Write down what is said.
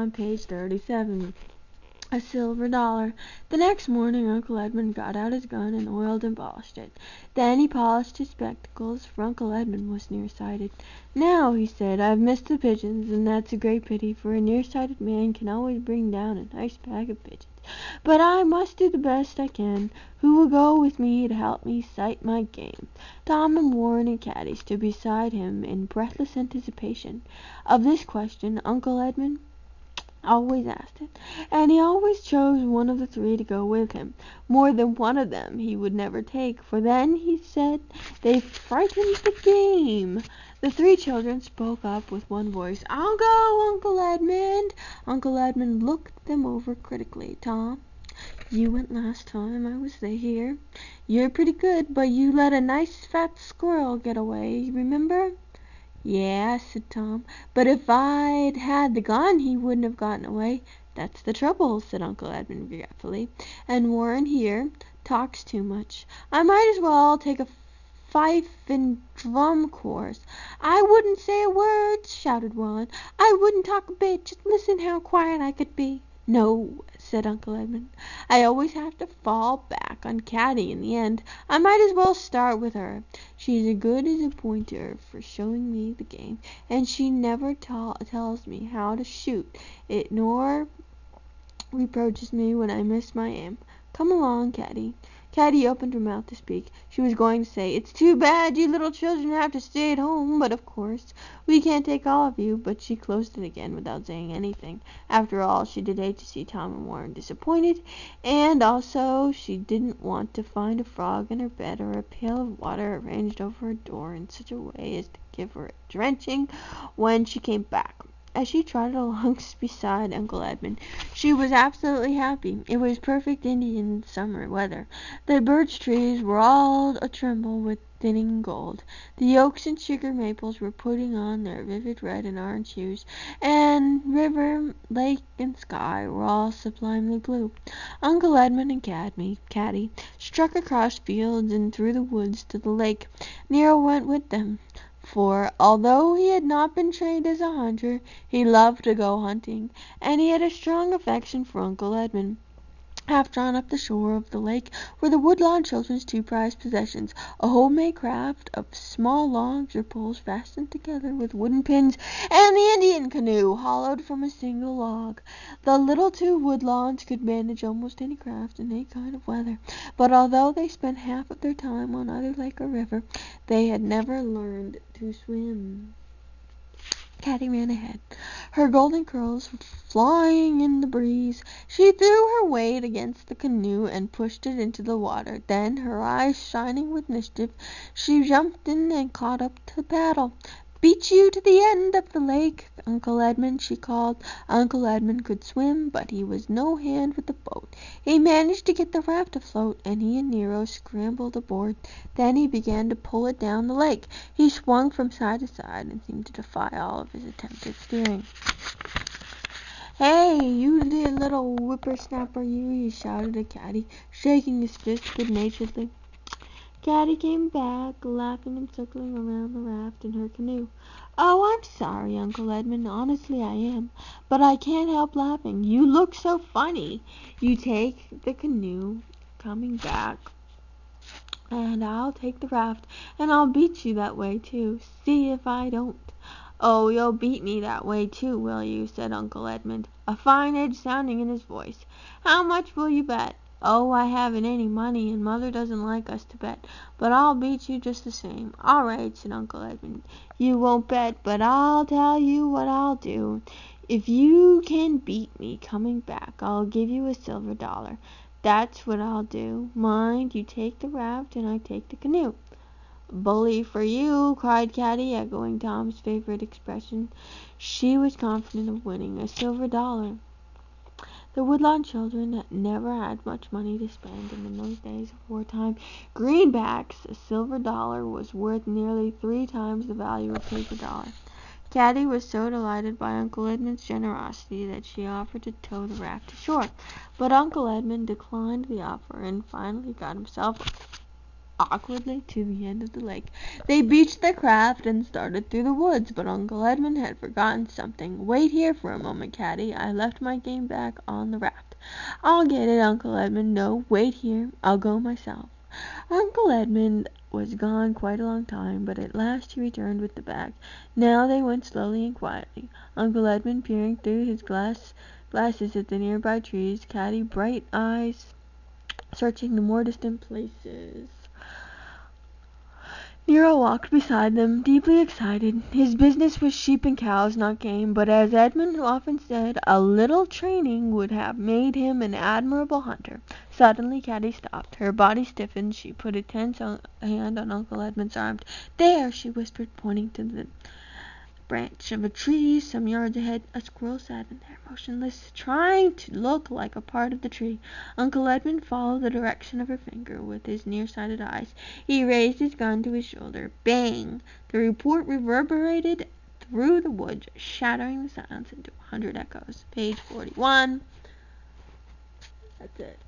on page 37. A silver dollar. The next morning Uncle Edmund got out his gun and oiled and polished it. Then he polished his spectacles, for Uncle Edmund was nearsighted. "Now," he said, "I've missed the pigeons, and that's a great pity, for a nearsighted man can always bring down a nice bag of pigeons. But I must do the best I can. Who will go with me to help me sight my game?" Tom and Warren and Caddie stood beside him in breathless anticipation of this question. Uncle Edmund always asked it, and he always chose one of the three to go with him. More than one of them he would never take, for then, he said, they frightened the game. The three children spoke up with one voice. "I'll go, Uncle Edmund." Uncle Edmund looked them over critically. "Tom, you went last time I was here. You're pretty good, but you let a nice fat squirrel get away, remember?" "Yeah," said Tom, "but if I'd had the gun he wouldn't have gotten away." "That's the trouble," said Uncle Edmund regretfully. "And Warren here talks too much. I might as well take a fife and drum course." "I wouldn't say a word," shouted Warren. "I wouldn't talk a bit. Just listen how quiet I could be." "No," said Uncle Edmund. "I always have to fall back on Caddie in the end. I might as well start with her. She's as good as a pointer for showing me the game, and she never tells me how to shoot it, nor reproaches me when I miss my aim. Come along, Caddie." Caddie opened her mouth to speak. She was going to say, "It's too bad you little children have to stay at home, but of course we can't take all of you," but she closed it again without saying anything. After all, she did hate to see Tom and Warren disappointed, and also she didn't want to find a frog in her bed or a pail of water arranged over her door in such a way as to give her a drenching when she came back. As she trotted along beside Uncle Edmund, she was absolutely happy. It was perfect Indian summer weather. The birch trees were all a-tremble with thinning gold. The oaks and sugar maples were putting on their vivid red and orange hues, and river, lake, and sky were all sublimely blue. Uncle Edmund and Caddie struck across fields and through the woods to the lake. Nero went with them, for although he had not been trained as a hunter, he loved to go hunting, and he had a strong affection for Uncle Edmund. Half drawn up the shore of the lake were the Woodlawn children's two prized possessions, a homemade craft of small logs or poles fastened together with wooden pins, and the Indian canoe, hollowed from a single log. The little two Woodlawns could manage almost any craft in any kind of weather, but although they spent half of their time on either lake or river, they had never learned to swim. Caddie ran ahead, her golden curls flying in the breeze. She threw her weight against the canoe and pushed it into the water. Then, her eyes shining with mischief, she jumped in and caught up to the paddle. "Beat you to the end of the lake, Uncle Edmund," she called. Uncle Edmund could swim, but he was no hand with the boat. He managed to get the raft afloat, and he and Nero scrambled aboard. Then he began to pull it down the lake. He swung from side to side and seemed to defy all of his attempts at steering. "Hey, you little whippersnapper, you!" he shouted at Caddie, shaking his fist good-naturedly. Caddie came back, laughing and circling around the raft in her canoe. "Oh, I'm sorry, Uncle Edmund, honestly I am, but I can't help laughing. You look so funny. You take the canoe coming back, and I'll take the raft, and I'll beat you that way too. See if I don't." "Oh, you'll beat me that way too, will you?" said Uncle Edmund, a fine edge sounding in his voice. "How much will you bet?" "Oh, I haven't any money, and Mother doesn't like us to bet, but I'll beat you just the same." "All right," said Uncle Edmund. "You won't bet, but I'll tell you what I'll do. If you can beat me coming back, I'll give you a silver dollar. That's what I'll do. Mind, you take the raft, and I take the canoe." "Bully for you!" cried Caddie, echoing Tom's favorite expression. She was confident of winning a silver dollar. The Woodlawn children had never had much money to spend, and in those days of wartime greenbacks, a silver dollar was worth nearly 3 times the value of a paper dollar. Caddie was so delighted by Uncle Edmund's generosity that she offered to tow the raft ashore, but Uncle Edmund declined the offer and finally got himself awkwardly to the end of the lake. They beached their craft and started through the woods, but Uncle Edmund had forgotten something. "Wait here for a moment, Caddie. I left my game bag on the raft." "I'll get it, Uncle Edmund." "No, wait here. I'll go myself." Uncle Edmund was gone quite a long time, but at last he returned with the bag. Now they went slowly and quietly, Uncle Edmund peering through his glasses at the nearby trees, Caddie bright eyes searching the more distant places. Nero walked beside them, deeply excited. His business was sheep and cows, not game, but as Edmund often said, a little training would have made him an admirable hunter. Suddenly Caddie stopped. Her body stiffened. She put a tense hand on Uncle Edmund's arm. "There," she whispered, pointing to the branch of a tree some yards ahead. A squirrel sat in there, motionless, trying to look like a part of the tree. Uncle Edmund followed the direction of her finger with his near-sighted eyes. He raised his gun to his shoulder. Bang! The report reverberated through the woods, shattering the silence into 100 echoes. Page 41. That's it.